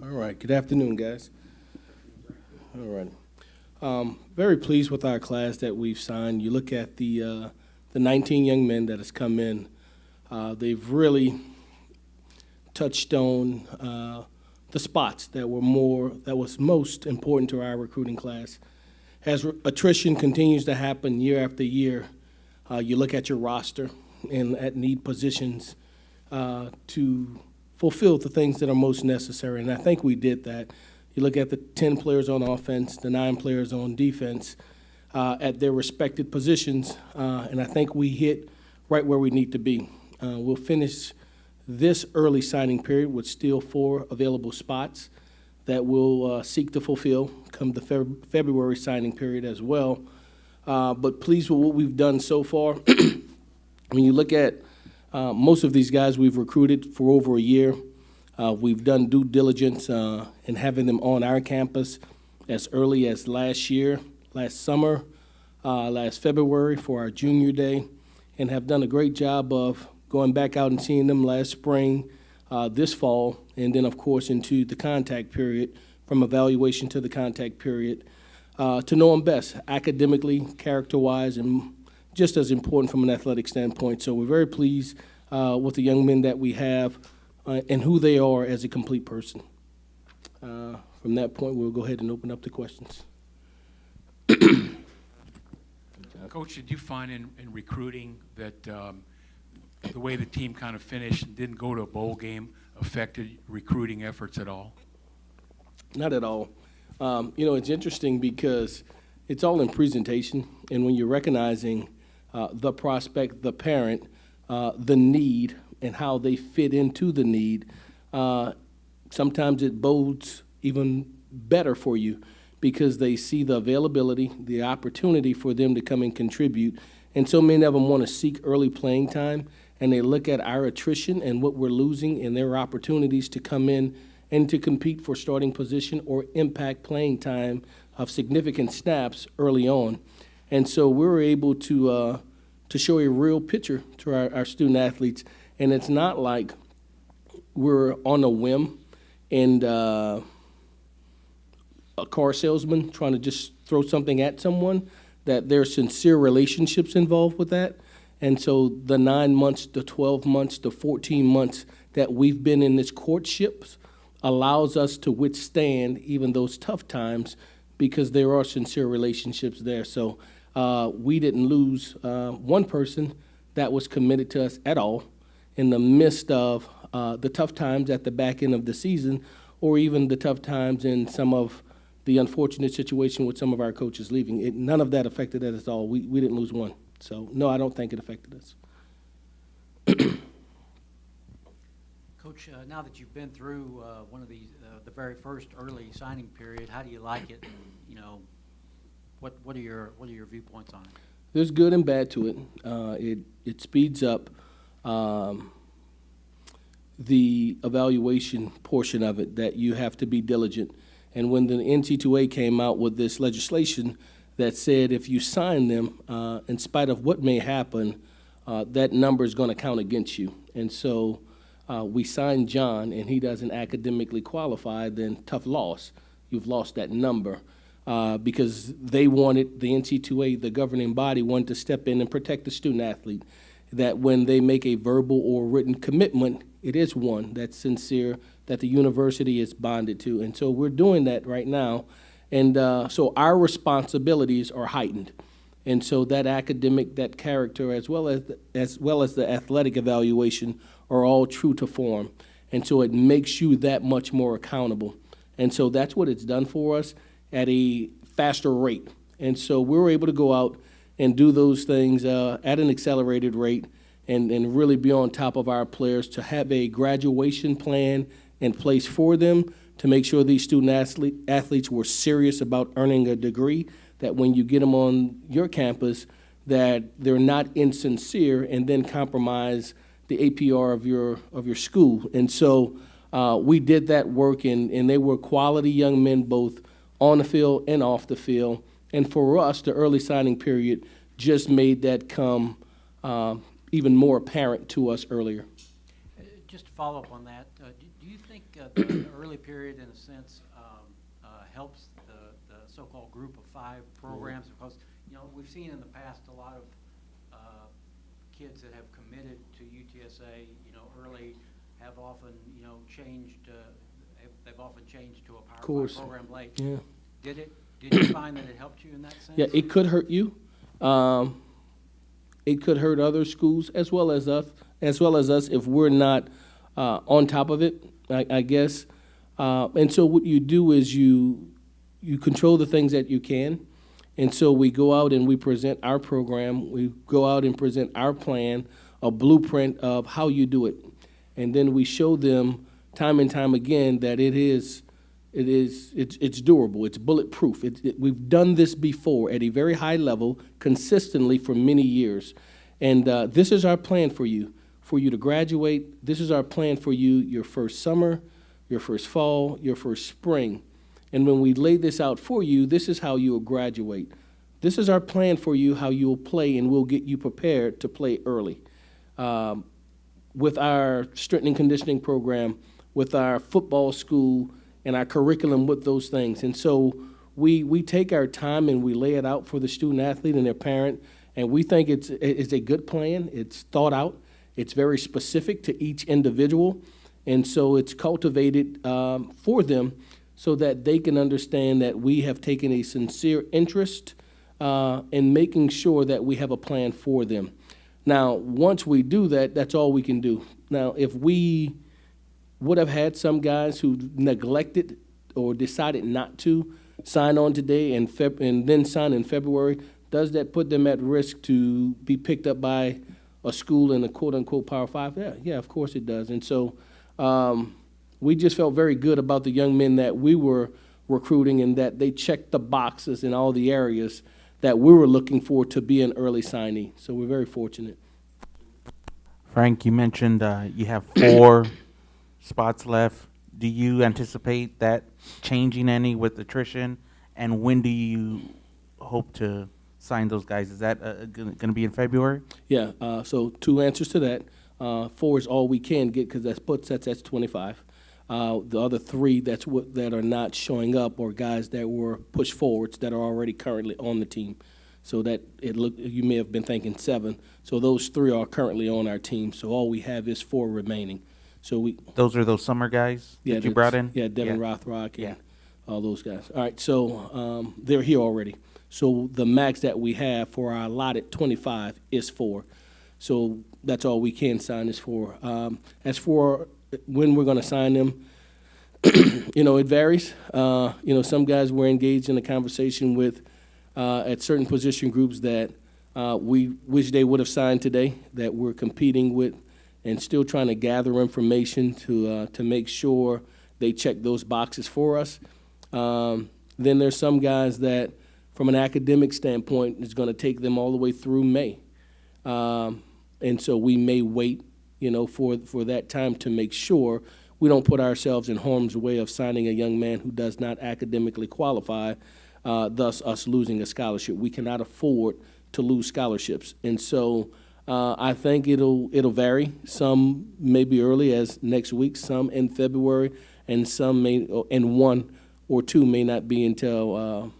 All right. Good afternoon, guys. All right. Very pleased with our class that we've signed. You look at the 19 young men that has come in. They've really touched on the spots that was most important to our recruiting class. As attrition continues to happen year after year, you look at your roster and at need positions to fulfill the things that are most necessary, and I think we did that. You look at the 10 players on offense, the 9 players on defense at their respected positions, and I think we hit right where we need to be. We'll finish this early signing period with still 4 available spots that we'll seek to fulfill come the February signing period as well. But pleased with what we've done so far. When you look at most of these guys we've recruited for over a year. We've done due diligence in having them on our campus as early as last summer, last February for our junior day, and have done a great job of going back out and seeing them last spring, this fall, and then, of course, into the contact period, from evaluation to the contact period, to know them best, academically, character-wise, and just as important from an athletic standpoint. So we're very pleased with the young men that we have and who they are as a complete person. From that point, we'll go ahead and open up the questions. Coach, did you find in recruiting that the way the team kind of finished and didn't go to a bowl game affected recruiting efforts at all? Not at all. It's interesting because it's all in presentation, and when you're recognizing the prospect, the parent, the need, and how they fit into the need, sometimes it bodes even better for you because they see the availability, the opportunity for them to come and contribute. And so many of them want to seek early playing time, and they look at our attrition and what we're losing and their opportunities to come in and to compete for starting position or impact playing time of significant snaps early on. And so we're able to show a real picture to our student athletes. And it's not like we're on a whim and a car salesman trying to just throw something at someone, that there's sincere relationships involved with that. And so the 9 months, the 12 months, the 14 months that we've been in this courtship allows us to withstand even those tough times because there are sincere relationships there. So we didn't lose one person that was committed to us at all in the midst of the tough times at the back end of the season, or even the tough times in some of the unfortunate situation with some of our coaches leaving. None of that affected us at all. We didn't lose one. So, no, I don't think it affected us. Coach, now that you've been through one of these, the very first early signing period, how do you like it? And, what are your viewpoints on it? There's good and bad to it. It speeds up the evaluation portion of it, that you have to be diligent. And when the NC2A came out with this legislation that said if you sign them, in spite of what may happen, that number is going to count against you. And so we signed John, and he doesn't academically qualify, then tough loss. You've lost that number. Because they wanted, the NC2A, the governing body, wanted to step in and protect the student athlete, that when they make a verbal or written commitment, it is one that's sincere, that the university is bonded to. And so we're doing that right now. And so our responsibilities are heightened. And so that academic, that character, as well as the athletic evaluation are all true to form. And so it makes you that much more accountable. And so that's what it's done for us at a faster rate. And so we were able to go out and do those things at an accelerated rate and really be on top of our players, to have a graduation plan in place for them, to make sure these student athletes were serious about earning a degree, that when you get them on your campus, that they're not insincere and then compromise the APR of your school. And so we did that work, and they were quality young men both on the field and off the field. And for us, the early signing period just made that come even more apparent to us earlier. Just to follow up on that, do you think the early period, in a sense, helps the so-called group of five programs? Because, you know, we've seen in the past a lot of kids that have committed to UTSA, you know, early, have often, you know, changed, they've often changed to a Power 5 program late. Yeah. Did you find that it helped you in that sense? Yeah, it could hurt you. It could hurt other schools as well as us, if we're not on top of it, I guess. And so what you do is you control the things that you can. And so we go out and we present our program. We go out and present our plan, a blueprint of how you do it. And then we show them time and time again that it's durable, it's bulletproof. We've done this before at a very high level, consistently for many years. And this is our plan for you to graduate. This is our plan for you, your first summer, your first fall, your first spring. And when we lay this out for you, this is how you will graduate. This is our plan for you, how you will play, and we'll get you prepared to play early. With our strength and conditioning program, with our football school, and our curriculum with those things. And so we take our time and we lay it out for the student athlete and their parent, and we think it's a good plan. It's thought out. It's very specific to each individual, and so it's cultivated for them so that they can understand that we have taken a sincere interest in making sure that we have a plan for them. Now, once we do that, that's all we can do. Now, if we would have had some guys who neglected or decided not to sign on today and then sign in February, does that put them at risk to be picked up by a school in a quote-unquote Power 5? Yeah, of course it does. And so we just felt very good about the young men that we were recruiting and that they checked the boxes in all the areas that we were looking for to be an early signee. So we're very fortunate. Frank, you mentioned you have 4 spots left. Do you anticipate that changing any with attrition? And when do you hope to sign those guys? Is that going to be in February? Yeah, so 2 answers to that. 4 is all we can get because that's 25. The other 3 that are not showing up are guys that were pushed forwards that are already currently on the team. So that you may have been thinking 7. So those 3 are currently on our team. So all we have is 4 remaining. So those are those summer guys that you brought in? Yeah, Devin Rothrock and all those guys. All right, so they're here already. So the max that we have for our allotted 25 is 4. So that's all we can sign is 4. As for when we're going to sign them, it varies. Some guys we're engaged in a conversation with at certain position groups that we wish they would have signed today, that we're competing with and still trying to gather information to make sure they check those boxes for us. Then there's some guys that, from an academic standpoint, it's going to take them all the way through May. And so we may wait, for that time to make sure we don't put ourselves in harm's way of signing a young man who does not academically qualify, thus us losing a scholarship. We cannot afford to lose scholarships. And so I think it'll vary. Some may be early as next week, some in February, and some and 1 or 2 may not be until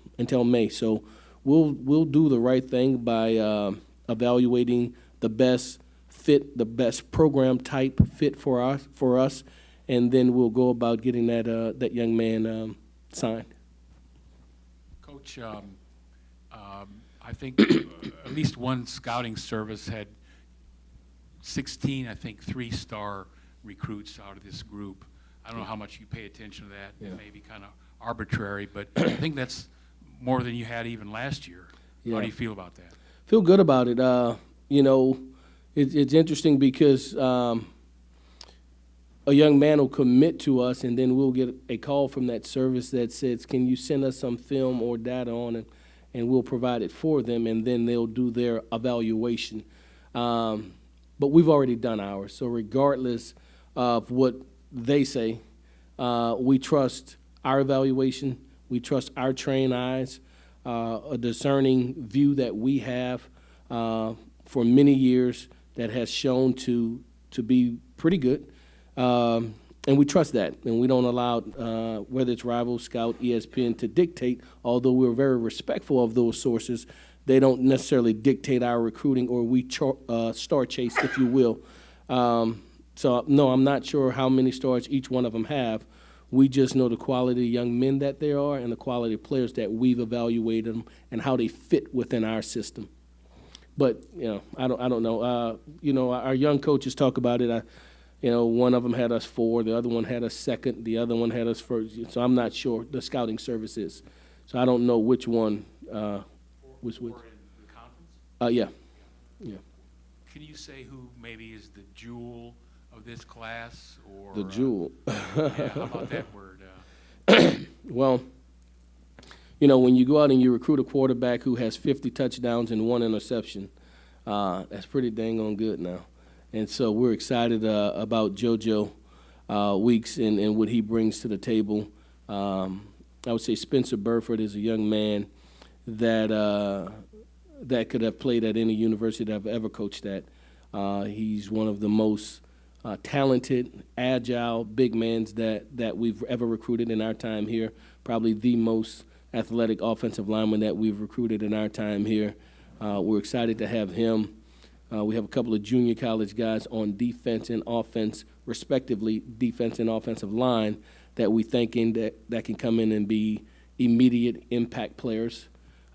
May. So we'll do the right thing by evaluating the best fit, the best program type fit for us, and then we'll go about getting that young man signed. Coach, I think at least one scouting service had 16, I think, 3-star recruits out of this group. I don't know how much you pay attention to that. Yeah. It may be kind of arbitrary, but I think that's more than you had even last year. Yeah. How do you feel about that? Feel good about it. It's interesting because a young man will commit to us, and then we'll get a call from that service that says, can you send us some film or data on it, and we'll provide it for them, and then they'll do their evaluation. But we've already done ours, so regardless of what they say, we trust our evaluation, we trust our trained eyes, a discerning view that we have for many years that has shown to be pretty good. And we trust that, and we don't allow, whether it's Rival, Scout, ESPN, to dictate, although we're very respectful of those sources, they don't necessarily dictate our recruiting, or we star chase, if you will. So, no, I'm not sure how many stars each one of them have. We just know the quality of young men that they are and the quality of players that we've evaluated them and how they fit within our system. But, I don't know. Our young coaches talk about it. One of them had us 4, the other one had us 2nd, the other one had us 1st. So I'm not sure the scouting service is. So I don't know which one was which. Or in the conference? Yeah. Can you say who maybe is the jewel of this class? Or The jewel. yeah, how about that word? Well, when you go out and you recruit a quarterback who has 50 touchdowns and 1 interception, that's pretty dang on good now. And so we're excited about JoJo Weeks and what he brings to the table. I would say Spencer Burford is a young man that could have played at any university that I've ever coached at. He's one of the most talented, agile big men that we've ever recruited in our time here, probably the most athletic offensive lineman that we've recruited in our time here. We're excited to have him. We have a couple of junior college guys on defense and offense, respectively, defense and offensive line, that we thinking that can come in and be immediate impact players.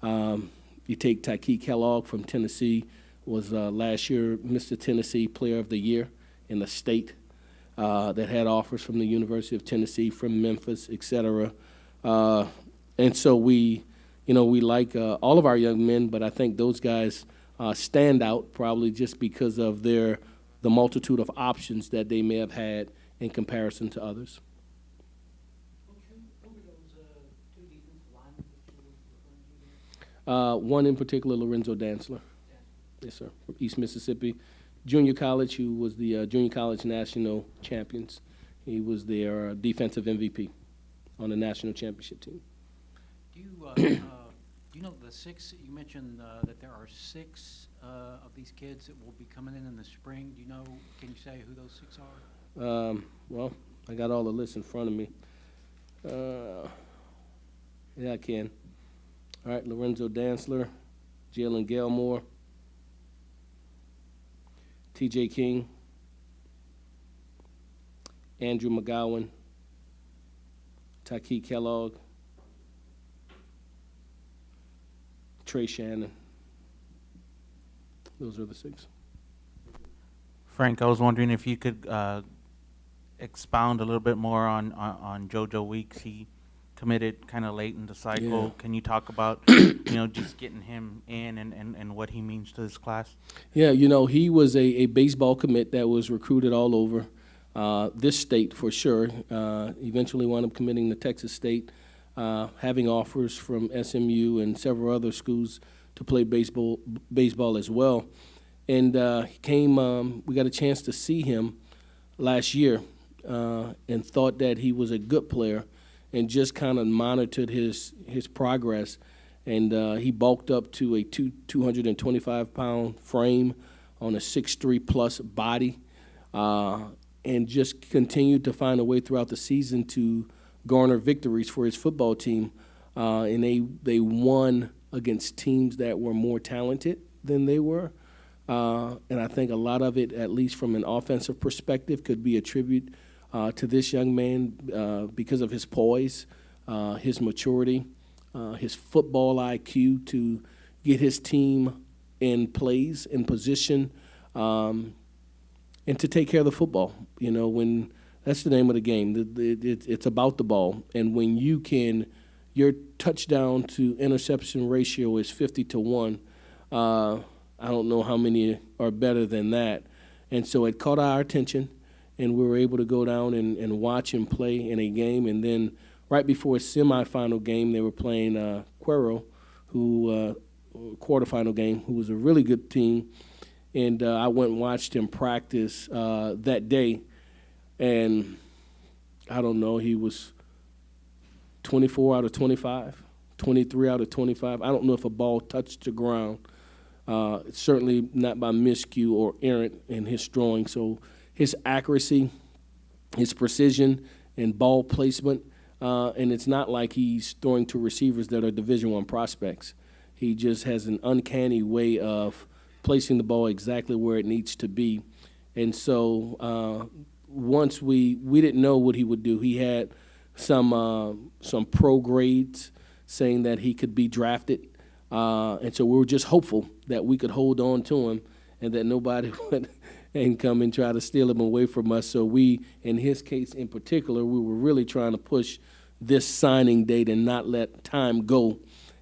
You take Tyke Kellogg from Tennessee, was last year Mr. Tennessee Player of the Year in the state, that had offers from the University of Tennessee, from Memphis, et cetera. And so we like all of our young men, but I think those guys stand out probably just because of the multitude of options that they may have had in comparison to others. Who were those 2 defensive linemen that you were referring to there? One in particular, Lorenzo Dantzler. Yes, sir, from East Mississippi. Junior college, who was the junior college national champions. He was their defensive MVP on the national championship team. Do you know the 6, you mentioned that there are 6 of these kids that will be coming in the spring. Do you know, can you say who those 6 are? Well, I got all the lists in front of me. Yeah, I can. All right, Lorenzo Dantzler, Jalen Gilmore, TJ King, Andrew McGowan, Tyke Kellogg, Trey Shannon. Those are the 6. Frank, I was wondering if you could expound a little bit more on JoJo Weeks. He committed kind of late in the cycle. Yeah. Can you talk about, just getting him in and what he means to this class? Yeah, he was a baseball commit that was recruited all over this state for sure. Eventually wound up committing to Texas State, having offers from SMU and several other schools to play baseball as well. And he came, we got a chance to see him last year and thought that he was a good player and just kind of monitored his progress. And he bulked up to a 225-pound frame on a 6'3" plus body, and just continued to find a way throughout the season to garner victories for his football team. And they won against teams that were more talented than they were. And I think a lot of it, at least from an offensive perspective, could be attributed to this young man because of his poise, his maturity, his football IQ to get his team in plays, in position, and to take care of the football. When that's the name of the game. It's about the ball. And when your touchdown to interception ratio is 50-1. I don't know how many are better than that. And so it caught our attention, and we were able to go down and watch him play in a game. And then right before a semifinal game, they were playing Cuero, quarterfinal game, who was a really good team. And I went and watched him practice that day. And I don't know, he was 24 out of 25, 23 out of 25. I don't know if a ball touched the ground. Certainly not by miscue or errant in his throwing. So his accuracy his precision and ball placement, and it's not like he's throwing to receivers that are Division I prospects. He just has an uncanny way of placing the ball exactly where it needs to be. And so once we didn't know what he would do. He had some pro grades saying that he could be drafted. And so we were just hopeful that we could hold on to him and that nobody would and come and try to steal him away from us. So we, in his case in particular, we were really trying to push this signing date and not let time go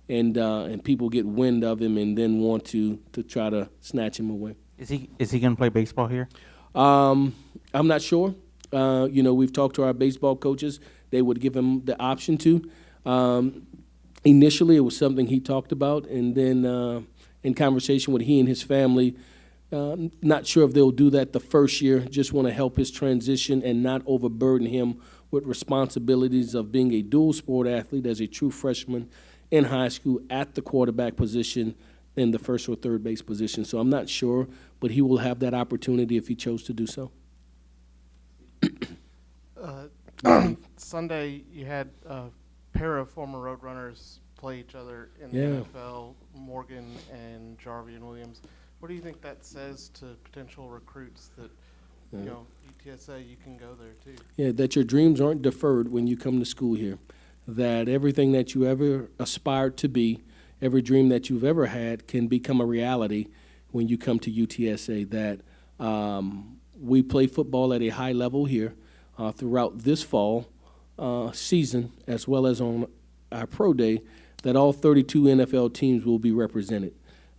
and people get wind of him and then want to try to snatch him away. Is he going to play baseball here? I'm not sure. We've talked to our baseball coaches. They would give him the option to. Initially, it was something he talked about, and then in conversation with he and his family, not sure if they'll do that the first year. Just want to help his transition and not overburden him with responsibilities of being a dual sport athlete as a true freshman in high school at the quarterback position in the first or third base position. So I'm not sure, but he will have that opportunity if he chose to do so. Sunday, you had a pair of former Roadrunners play each other in the Yeah. NFL, Morgan and Jarvian Williams. What do you think that says to potential recruits that, UTSA, you can go there too? Yeah, that your dreams aren't deferred when you come to school here, that everything that you ever aspired to be, every dream that you've ever had can become a reality when you come to UTSA, that we play football at a high level here throughout this fall season as well as on our pro day, that all 32 NFL teams will be represented,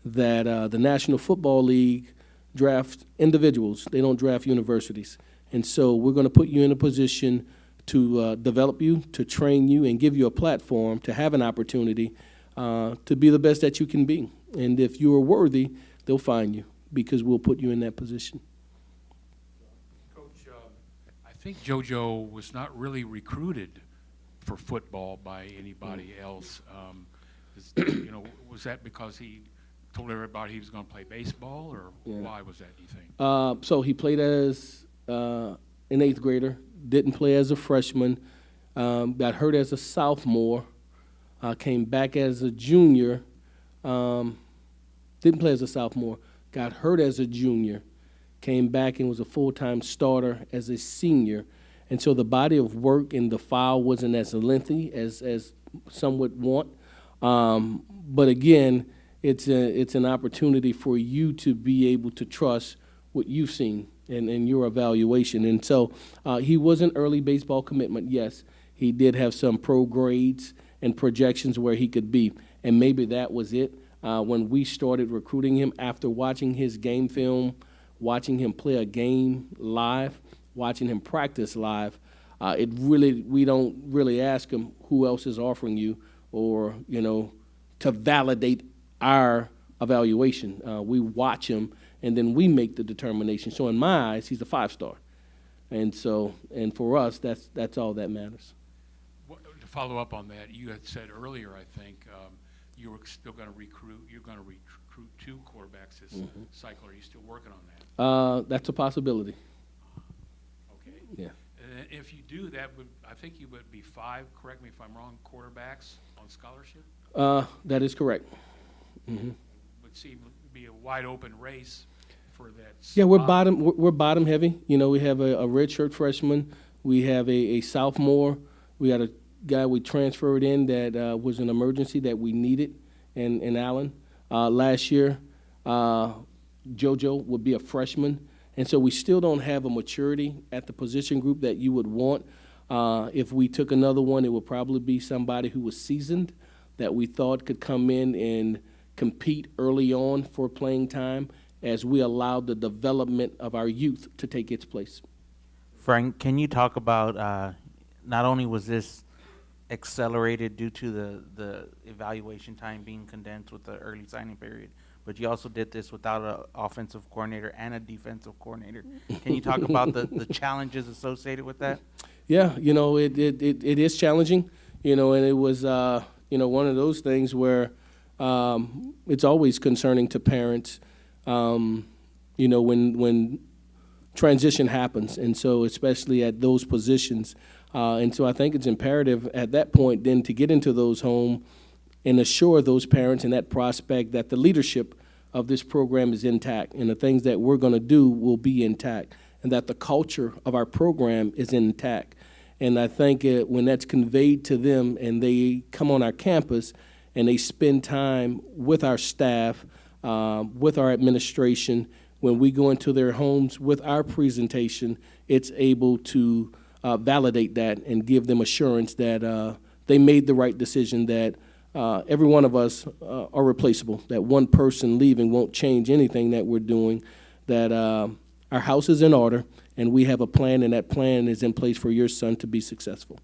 that the National Football League drafts individuals. They don't draft universities. And so we're going to put you in a position to develop you, to train you, and give you a platform to have an opportunity to be the best that you can be. And if you are worthy, they'll find you because we'll put you in that position. Coach, I think JoJo was not really recruited for football by anybody else. Was that because he told everybody he was going to play baseball, or why was that, do you think? So he played as an eighth grader, didn't play as a freshman, got hurt as a sophomore, came back as a junior, didn't play as a sophomore, got hurt as a junior, came back and was a full-time starter as a senior. And so the body of work in the file wasn't as lengthy as some would want. But again, it's an opportunity for you to be able to trust what you've seen and your evaluation. And so he was an early baseball commitment, yes. He did have some pro grades and projections where he could be. And maybe that was it. When we started recruiting him after watching his game film, watching him play a game live, watching him practice live, we don't really ask him who else is offering you or, to validate our evaluation. We watch him, and then we make the determination. So in my eyes, he's a 5-star. And for us, that's all that matters. To follow up on that, you had said earlier, I think, you were still going to recruit. You're going to recruit 2 quarterbacks this cycle. Are you still working on that? That's a possibility. Okay. Yeah. If you do that, I think you would be 5. Correct me if I'm wrong. Quarterbacks on scholarship. That is correct. Mm-hmm. Would seem to be a wide open race for that. Yeah, spot. we're bottom heavy. We have a redshirt freshman. We have a sophomore. We got a guy we transferred in that was an emergency that we needed in Allen. Last year, JoJo would be a freshman. And so we still don't have a maturity at the position group that you would want. If we took another one, it would probably be somebody who was seasoned that we thought could come in and compete early on for playing time as we allowed the development of our youth to take its place. Frank, can you talk about not only was this accelerated due to the evaluation time being condensed with the early signing period, but you also did this without an offensive coordinator and a defensive coordinator. Can you talk about the challenges associated with that? Yeah, it is challenging, and it was, one of those things where it's always concerning to parents, when transition happens, and so especially at those positions. And so I think it's imperative at that point then to get into those homes and assure those parents and that prospect that the leadership of this program is intact and the things that we're going to do will be intact and that the culture of our program is intact. And I think when that's conveyed to them and they come on our campus and they spend time with our staff, with our administration, when we go into their homes with our presentation, it's able to validate that and give them assurance that they made the right decision, that every one of us are replaceable, that one person leaving won't change anything that we're doing, that our house is in order, and we have a plan, and that plan is in place for your son to be successful.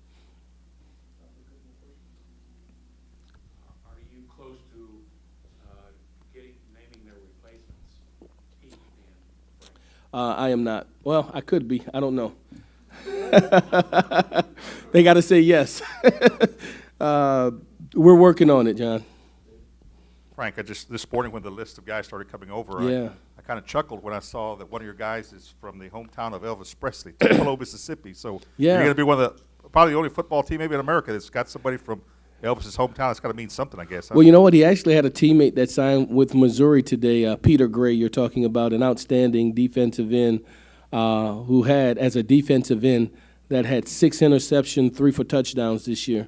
Are you close to naming their replacements? Pete and Frank? I am not. Well, I could be. I don't know. They got to say yes. We're working on it, John. Frank, this morning when the list of guys started coming over, Yeah. I kind of chuckled when I saw that one of your guys is from the hometown of Elvis Presley, Tupelo, Mississippi. So Yeah. you're going to be one of probably the only football team maybe in America that's got somebody from Elvis's hometown. That's got to mean something, I guess. Huh? Well, you know what? He actually had a teammate that signed with Missouri today, Peter Gray. You're talking about an outstanding defensive end who had, as a defensive end, that had 6 interceptions, 3 for touchdowns this year.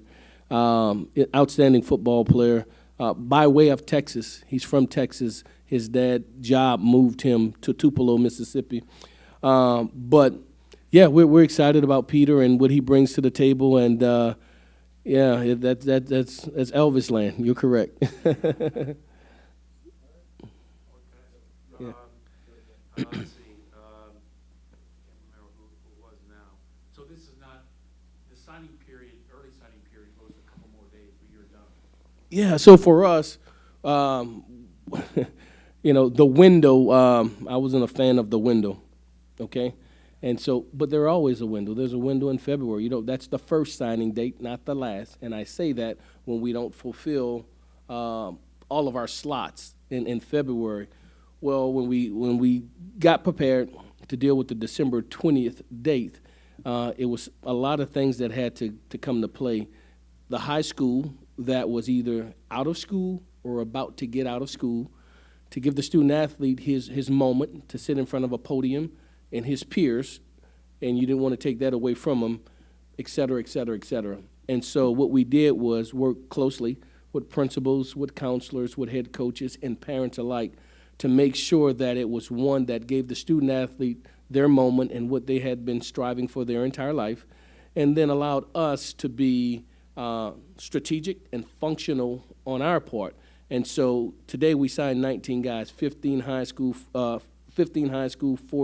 Outstanding football player by way of Texas. He's from Texas. His dad's job moved him to Tupelo, Mississippi. But, yeah, we're excited about Peter and what he brings to the table. And, yeah, that's Elvis land. You're correct. Yeah. Let's see, can't remember who was now. So this is not, the signing period, early signing period goes a couple more days, but you're done. Yeah, so for us, you know, the window, I wasn't a fan of the window, okay? And so, but there's always a window. There's a window in February. You know, that's the first signing date, not the last. And I say that when we don't fulfill all of our slots in February. Well, when we got prepared to deal with the December 20th date, it was a lot of things that had to come to play. The high school that was either out of school or about to get out of school, to give the student athlete his moment to sit in front of a podium and his peers, and you didn't want to take that away from him, et cetera, et cetera, et cetera. And so what we did was work closely with principals, with counselors, with head coaches, and parents alike to make sure that it was one that gave the student athlete their moment and what they had been striving for their entire life, and then allowed us to be strategic and functional on our part. And so today we signed 19 guys, 15 high school, 4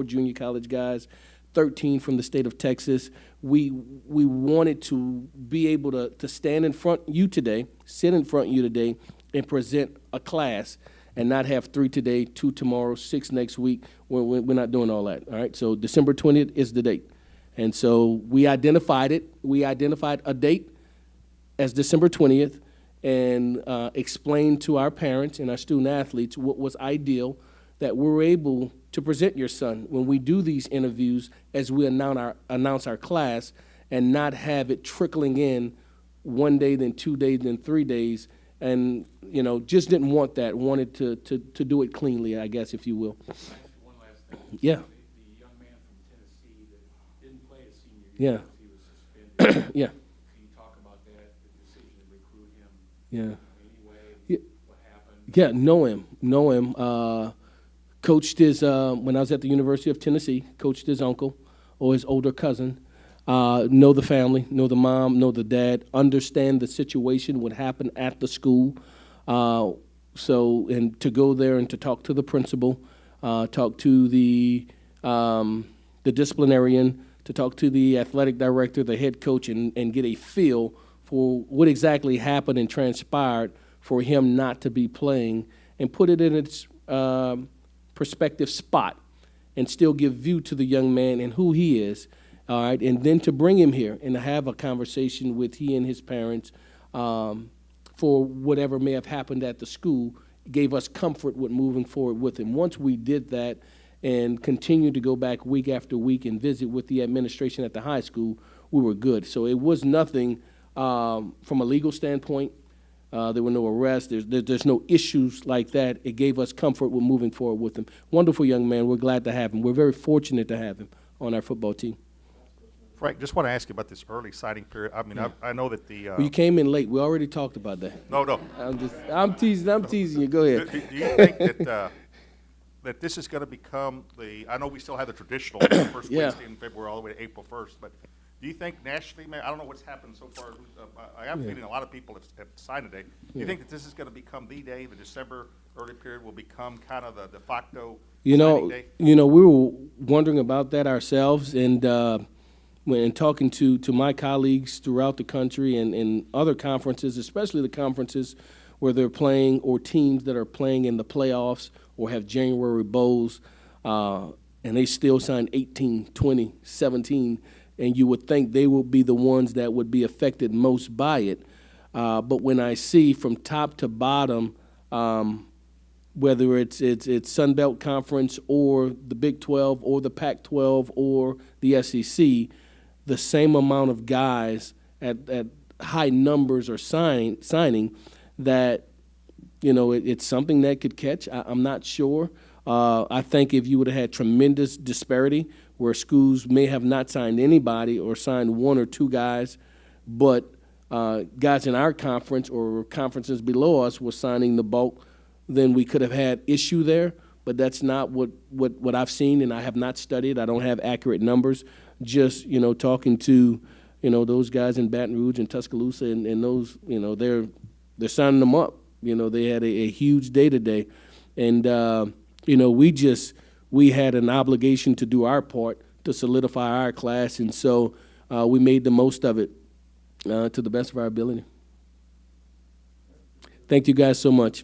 junior college guys, 13 from the state of Texas. We wanted to be able to stand in front of you today, sit in front of you today, and present a class and not have 3 today, 2 tomorrow, 6 next week. We're not doing all that, all right? So December 20th is the date. And so we identified it. We identified a date as December 20th and explained to our parents and our student athletes what was ideal, that we're able to present your son when we do these interviews as we announce our class, and not have it trickling in 1 day, then 2 days, then 3 days, and, you know, just didn't want that, wanted to do it cleanly, I guess, if you will. One last thing. Yeah. The young man from Tennessee that didn't play his senior Yeah. year because he was suspended. Yeah, Can you talk about that, the decision to recruit him? yeah. Anyway, Yeah. what happened? Yeah, know him. Coached his, when I was at the University of Tennessee, coached his uncle or his older cousin. Know the family, know the mom, know the dad, understand the situation, what happened at the school. So, and to go there and to talk to the principal, talk to the disciplinarian, to talk to the athletic director, the head coach, and get a feel for what exactly happened and transpired for him not to be playing, and put it in its perspective spot, and still give view to the young man and who he is, all right, and then to bring him here and to have a conversation with he and his parents for whatever may have happened at the school, gave us comfort with moving forward with him. Once we did that and continued to go back week after week and visit with the administration at the high school, we were good. So it was nothing from a legal standpoint. There were no arrests. There's no issues like that. It gave us comfort with moving forward with him. Wonderful young man. We're glad to have him. We're very fortunate to have him on our football team. Frank, just want to ask you about this early signing period. I mean, I know that the. Well, you came in late. We already talked about that. No. I'm teasing you. Go ahead. Do you think that that this is going to become the? I know we still have the traditional first Yeah. Wednesday in February all the way to April 1st, but do you think nationally, man? I don't know what's happened so far. I have a feeling a lot of people have signed today. Do you think that this is going to become the day? The December early period will become kind of the de facto signing day? We were wondering about that ourselves, and when talking to my colleagues throughout the country and other conferences, especially the conferences where they're playing or teams that are playing in the playoffs or have January bowls, and they still sign 18, 20, 17, and you would think they will be the ones that would be affected most by it. But when I see from top to bottom, whether it's Sun Belt Conference or the Big 12 or the Pac-12 or the SEC, the same amount of guys at high numbers are signing that, it's something that could catch. I'm not sure. I think if you would have had tremendous disparity where schools may have not signed anybody or signed one or two guys, but guys in our conference or conferences below us were signing the bulk, then we could have had issue there. But that's not what I've seen, and I have not studied. I don't have accurate numbers. Just, talking to, those guys in Baton Rouge and Tuscaloosa and those, they're signing them up. They had a huge day today. And, we had an obligation to do our part to solidify our class, and so we made the most of it to the best of our ability. Thank you guys so much.